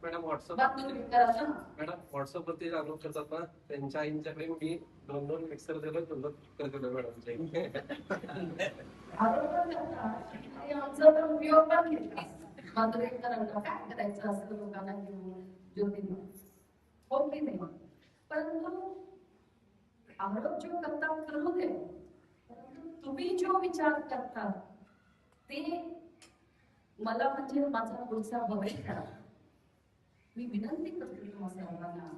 Madam WhatsApp madam WhatsApp वरती जाणून करतात ना, त्यांच्या आईंच्याकडे मी 2 मिक्सर दिलं, 2 कुकर दिलं मॅडमच्या. आमचा पण उपयोग पण घेतला. माधुरीकरांना काय करायचं असं लोकांना घेऊन ज्योतीला हो की नाही. परंतु आरोप जो करतात करू दे, तुम्ही जो विचार करता ते मला म्हणजे माझा पुढचा भविष्य मी विनंती करते तुम्हा सर्वांना.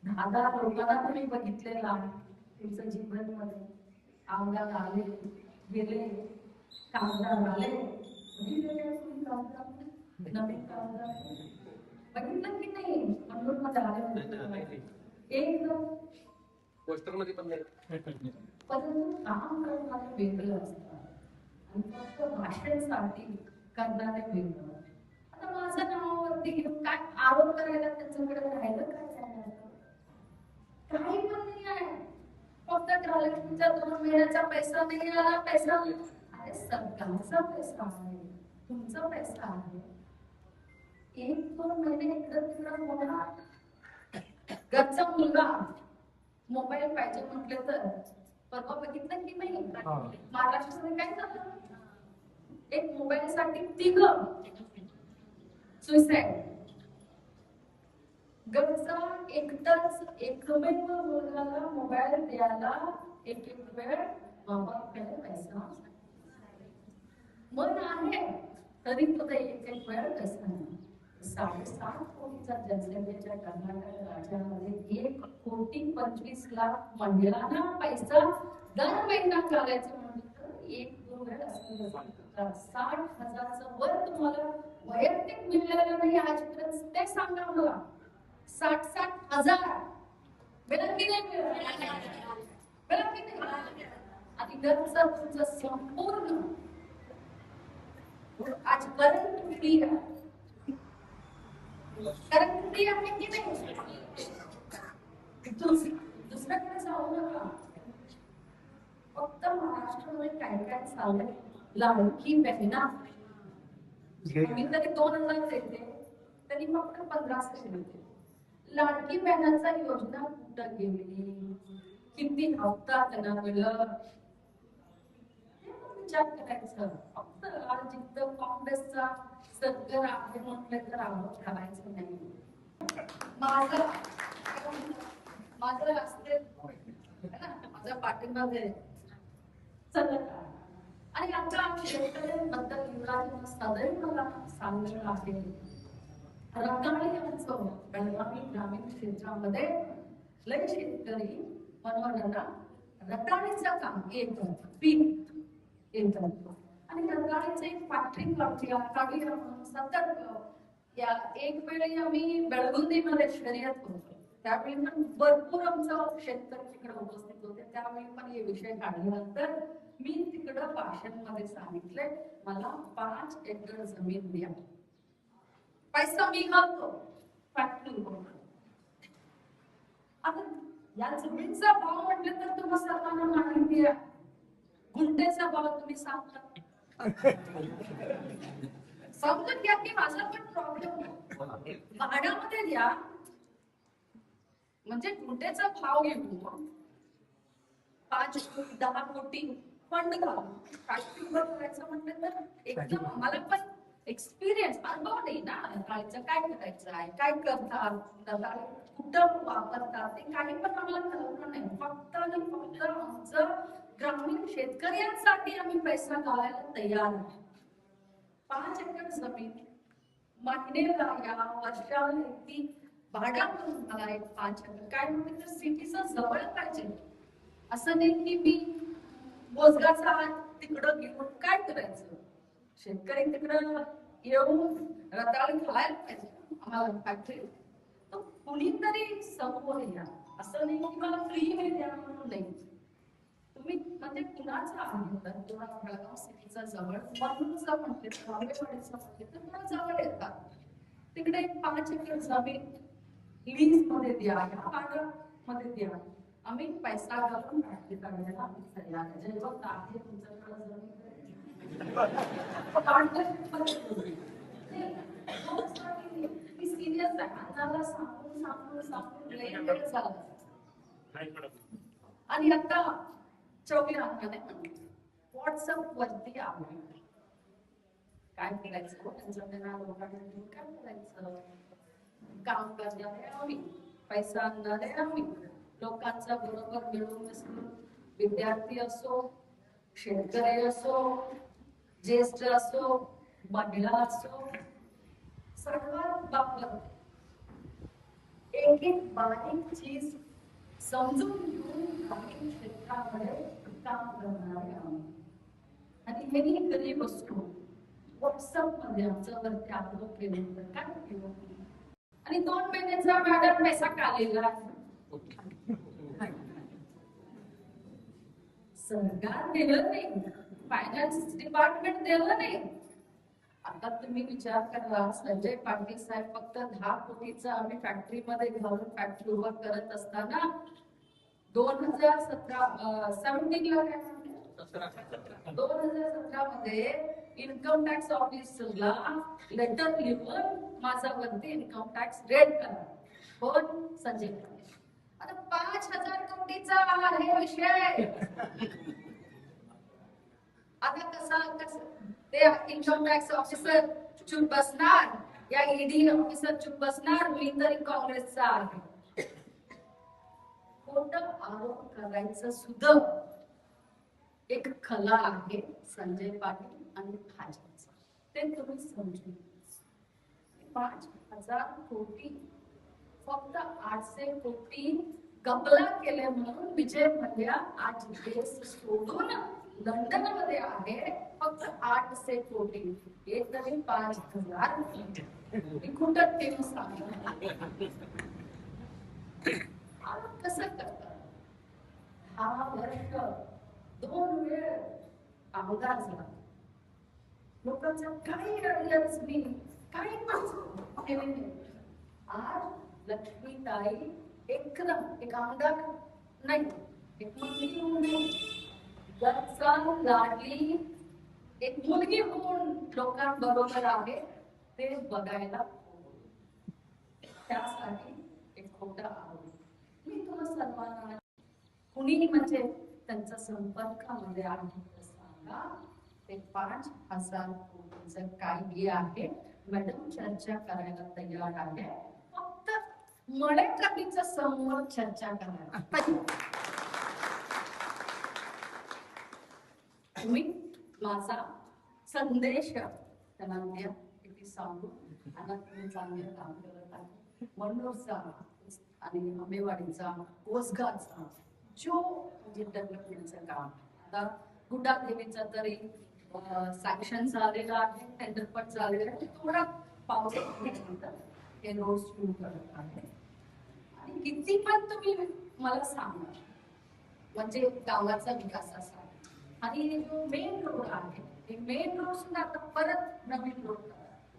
10 लोकांना तुम्ही बघितलेला तुमचं जीवन मध्ये आमदार आले गेले, कामगार आले, नवीन कामगार बघितलं की नाही. म्हणून मध्ये आले एकदम पोस्टर मध्ये पण नाही, परंतु काम करणारे वेगळं असतात आणि फक्त भाषणासाठी करणारे वेगळं. आता माझ्या नावावरती घेऊन काय आरोप करायला त्यांच्याकडे राहिलं काय जाणार? काही पण नाही आहे. फक्त ट्रान्झॅक्शनचा 2 महिन्याचा पैसा नाही आला, पैसा अरे सरकारचा पैसा आहे, तुमचा पैसा आहे. 1-2 महिने इकडं तिकडं होणार. घरचा मुलगा मोबाईल पाहिजे म्हटले तर परवा बघितलं की नाही महाराष्ट्रामध्ये काय झालं, एक मोबाईल साठी 3 सुसाईड. घरचा एकटाच एकमेव मुलगाला मोबाईल द्यायला एक वेळ बाबाकडे पैसा मन आहे तरी सुद्धा एक वेळ पैसा नाही. 7.5 कोटीचा जनसंख्येच्या कर्नाटक राज्यामध्ये 1,25,00,000 महिलांना पैसा दर महिना करायचं म्हणलं तर 1-2 वेळ असं 60,000चं वर तुम्हाला वैयक्तिक मिळालेलं नाही आजपर्यंत ते सांगा मला. 60,000 मिळत की नाही मिळत की नाही. आणि घरचं तुमचं संपूर्ण आज करंट फ्री आहे, करंट फ्री आहे की नाही. दुसऱ्याकडे जाऊ नका. फक्त महाराष्ट्रामध्ये काय काय चाललंय, लाडकी बहिणा मी तरी 2,000 देते तरी फक्त 1500 मिळते. लाडकी बहिणाचा योजना कुठं गेली, किती हप्ता त्यांना मिळलं विचार करायचं. फक्त जिथं काँग्रेसचा सरकार आहे म्हटलं तर आरोप करायचं नाही. माझं असते माझ्या पाठीमागे चलत आणि आता शेतकऱ्यांबद्दल युवराजांना सदैव मला सांगलेलं आहे. रताळी आमचं बेळगावी ग्रामीण क्षेत्रामध्ये लय शेतकरी मनोरंजना रताळीचं काम येतं, पीक येतं आणि रताळीचं एक फॅक्टरी लावली. रताळी सतत या एक वेळी आम्ही बेळगुंदीमध्ये शर्यत होतो, त्यावेळी पण भरपूर आमचं शेतकरी तिकडे उपस्थित होते. त्यावेळी पण हे विषय काढल्यानंतर मी तिकडं भाषणमध्ये सांगितले मला 5 एकर जमीन द्या, पैसा मी घालतो फॅक्टरी. आता या जमिनीचा भाव म्हटलं तर तुम्हा सर्वांना माहिती आहे. गुंठेचा भाव तुम्ही सांगता समजून घ्या की माझा पण प्रॉब्लेम भाड्यामध्ये द्या म्हणजे गुंठेचा भाव घेऊन 5-10 कोटी फंड घालून फॅक्टरी करायचं म्हटलं तर एकदम आम्हाला पण एक्सपिरियन्स अनुभव नाही ना. रताळीचं काय करायचं आहे, काय करतात, रताळी कुठं वापरतात ते काही पण आम्हाला कळलं नाही. फक्त आणि फक्त आमचं ग्रामीण शेतकऱ्यांसाठी आम्ही पैसा घालायला तयार आहे. 5 एकर जमीन महिन्याला या वर्षाला ती भाड्या म्हणून मला एक 5 एकर काय म्हणते तर सिटीचा जवळ पाहिजे. असं नाही की मी बोजगाचा तिकडं घेऊन काय करायचं. शेतकरी तिकडं येऊन रताळी खायला पाहिजे आम्हाला फॅक्टरी. तर कुणीतरी समोर या, असं नाही की मला फ्री हे द्या म्हणून नाही. तुम्ही म्हणजे कुणाचा आहे तर तुम्हाला बेळगाव सिटीचा जवळ म्हणूनचा म्हणते रावेवाडीचा म्हणते तर मला जवळ येतात. तिकडे एक 5 एकर जमीन लीज मध्ये द्या, या भाड्यामध्ये द्या. आम्ही पैसा घालून फॅक्टरी काढायला आम्ही तयार आहे. जेव्हा आहे तुमच्याकडे जमीन एक्सपिरियन्स आहे. अन्नाला सांगून लई वेळ झाला. आणि आता चौघी राहण्याने व्हॉट्सअप वरती आपण काय करायचं, त्यांच्या लोकांना काय करायचं, काम करणारे आम्ही, पैसा आणणारे आम्ही, लोकांचा बरोबर मिळून मिसळून, विद्यार्थी असो, शेतकरी असो, ज्येष्ठ असो, महिला असो, सर्वात बाबत एक एक बारीक चीज समजून घेऊन काही क्षेत्रामध्ये काम करणारे आम्ही. आणि हे घरी बसून व्हॉट्सअप मध्ये आमचं वरती अपलोड केलं तर काय केलं, आणि 2 महिन्याचा मॅडम पैसा काढलेला सरकार दिलं नाही, फायनान्स डिपार्टमेंट दिलं नाही. आता तुम्ही विचार करा, संजय पाटील साहेब फक्त 10 कोटीचा आम्ही फॅक्टरीमध्ये घालून फॅक्टरी उभं करत असताना 2017 मध्ये इन्कम टॅक्स ऑफिसरला लेटर लिहून माझ्यावरती इन्कम टॅक्स रेड करा. कोण? संजय पाटील. आता 5,000 कोटीचा आहे विषय. आता कसं ते इन्कम टॅक्स ऑफिसर चुप बसणार, या ईडी ऑफिसर चुप बसणार, मी तरी काँग्रेसचा आहे. खोटं आरोप करायचं सुद्धा एक कला आहे संजय पाटील आणि भाजपचा. ते तुम्ही समजून 5,000 कोटी फक्त 800 कोटी कबला केले म्हणून विजय मल्ल्या आज देश सोडून लंडन मध्ये आहे. फक्त 800 कोटी, हे तरी 5,000 कोटी कुठं ते सांगा. कसं करतात? 6 वर्ष 2 वेळ आमदार झाला, लोकांचा काही अडचण नाही, काही नाही. आज लक्ष्मीताई एकदम एक आमदार नाही, एक मुलगी होऊन घरचा लाडली एक मुलगी होऊन लोकांबरोबर आहे ते बघायला. त्यासाठी एक खोटा आरोप. मी तुम्हाला सर्वांना कुणी म्हणजे त्यांच्या संपर्कामध्ये आहे सांगा, ते 5,000 कोटीचं काही आहे. मॅडम चर्चा करायला तयार आहे, फक्त मळेकरांच्या समोर चर्चा करायला. तुम्ही माझा संदेश त्यांना द्या, किती सांगू, आणि तुम्ही चांगले काम करत आहे. मनोरचा आणि आंबेवाडीचा, कोसगावचा जो म्हणजे डेव्हलपमेंटचं काम, आता गुड्डादेवीचा तरी सँक्शन झालेला आहे, टेंडर पण झालेलं आहे. थोडा पाऊस हे रोड सुरू करत आहे. आणि किती पण तुम्ही मला सांगा, म्हणजे गावाचा विकास असा. आणि जो मेन रोड आहे, हे मेन रोड सुद्धा आता परत नवीन रोड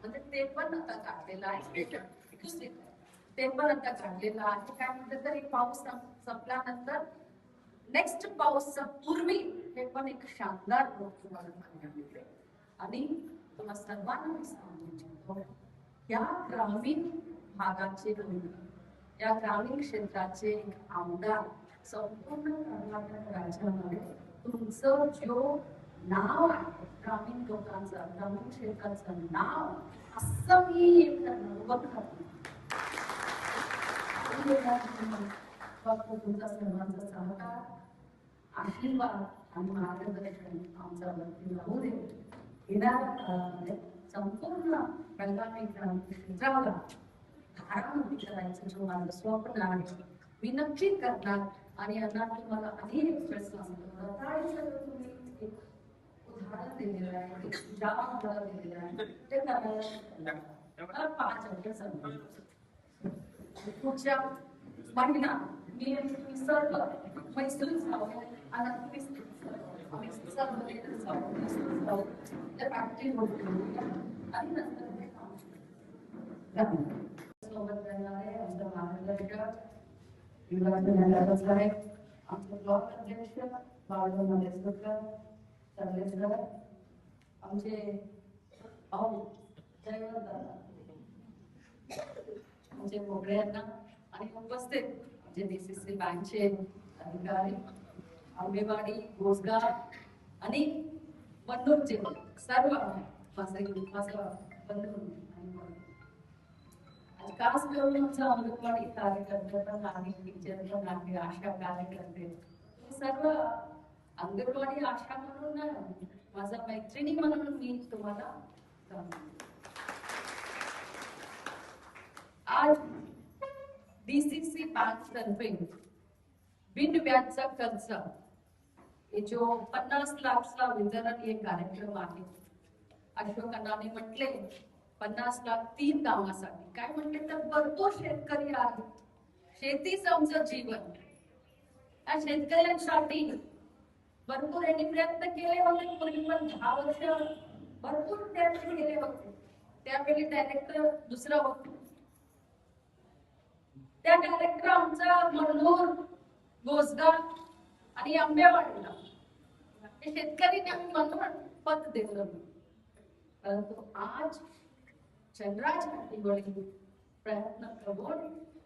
म्हणजे ते पण आता काढलेला आहे. ते पण आता काढलेलं आहे. काय म्हणते तर एक पाऊस संपल्यानंतर नेक्स्ट पाऊस पूर्वी हे पण एक शानदार रोड तुम्हाला पाहायला मिळेल. आणि तुम्हाला सर्वांना सांगू इच्छितो, या ग्रामीण भागाचे लोक, या ग्रामीण क्षेत्राचे एक आमदार संपूर्ण कर्नाटक राज्यामध्ये तुमचं जो नाव आहे, ग्रामीण लोकांचं, ग्रामीण क्षेत्राचं नाव, असं मी एक करते. फक्त तुमचा सर्वांचा सहकार, आशीर्वाद आणि मार्गदर्शन आमच्यावरती राहू दे. येणाऱ्या काळामध्ये संपूर्ण बेळगावी ग्रामीण क्षेत्राला धारामुक्ती करायचं जो माझं स्वप्न आहे, मी नक्की करणार. आणि यांना तुम्हाला आधी एक्सप्रेस सांगतो, तुम्ही एक उदाहरण दिलेलं आहे, एक सुझाव दिलेलं आहे, ते करायला 5 वर्ष सांगतो. पुढच्या महिना मी सर्व मैसूर जाऊ आणि त्या फॅक्टरी आणि नंतर ते काम सोबत राहणारे आमचं मार्गदर्शक विभाग आहे, आमचं ब्लॉक अध्यक्ष बाळू मलेसकर सर्वेसर, आमचे भाऊ जयवंत दादा, आमचे मोगळे यांना आणि उपस्थित जे DCC बँकचे अधिकारी, आंबेवाडी, गोसगाव आणि वन्नूरचे सर्व माझं बंधू आणि आज खास करून आमचा अंगणवाडी कार्यकर्ते पण आहे, टीचर पण आहे, आशा कार्यकर्ते सर्व अंगणवाडी आशा म्हणून माझा मैत्रिणी म्हणून मी तुम्हाला सांगते. आज DCC बँक तर्फे बिन व्याजचा कर्ज हे जो 50 लाखचा वितरण हे कार्यक्रम आहे. अशोक अण्णांनी म्हटले 50 लाख 3 कामासाठी. काय म्हटले तर भरपूर शेतकरी आहेत, शेतीच आमचं जीवन. या शेतकऱ्यांसाठी भरपूर यांनी प्रयत्न केले होते, पूर्वी पण 10 वर्ष भरपूर प्रयत्न केले होते. त्यावेळी डायरेक्टर दुसरा होता, त्या डायरेक्टर आमचा मनोहर गोसगाव आणि आंबेवाडीला शेतकरी आम्ही म्हणून पद दिलं. परंतु आज चंद्राज पाटील प्रयत्न करून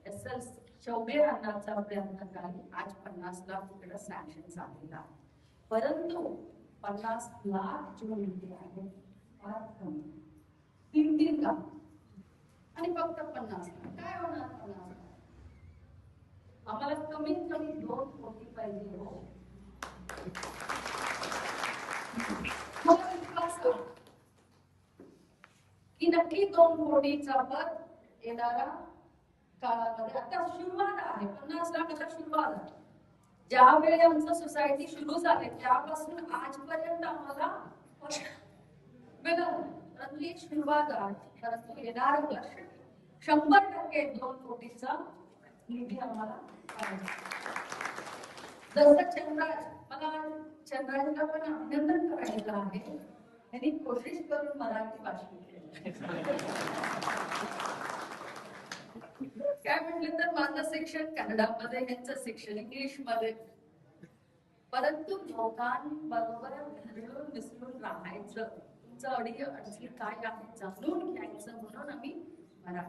SL चौबे अण्णाचा प्रयत्न करून आज 50 लाख इकडे सँक्शन झालेला आहे. परंतु 50 लाख जो निधी आहे फार कमी, 3 काम आणि फक्त 50 लाख. काय होणार 50 लाख? आम्हाला कमीत कमी 2 कोटी पाहिजे हो. मला विश्वास आहे की नक्की 2 कोटीचा पद येणारा काळामध्ये. आता सुरुवात आहे, 50 लाख आता सुरुवात आहे. ज्यावेळी आमचं सोसायटी सुरू झाले त्यापासून आजपर्यंत आम्हाला मिळालं, परंतु ही सुरुवात आहे. परंतु येणारं वर्ष 100% 2 कोटीचा निधी आम्हाला पाहिजे. जसं चंद्राज, मला चंद्राजला पण अभिनंदन करायचं आहे, त्यांनी कोशिश करून मराठी भाषण केली. काय म्हटलं तर माझं शिक्षण कन्नडामध्ये, यांचं शिक्षण इंग्लिशमध्ये. परंतु लोकांबरोबर मिळून मिसळून राहायचं, तुमचं अडचणी काय आहे जाणून घ्यायचं म्हणून आम्ही मराठी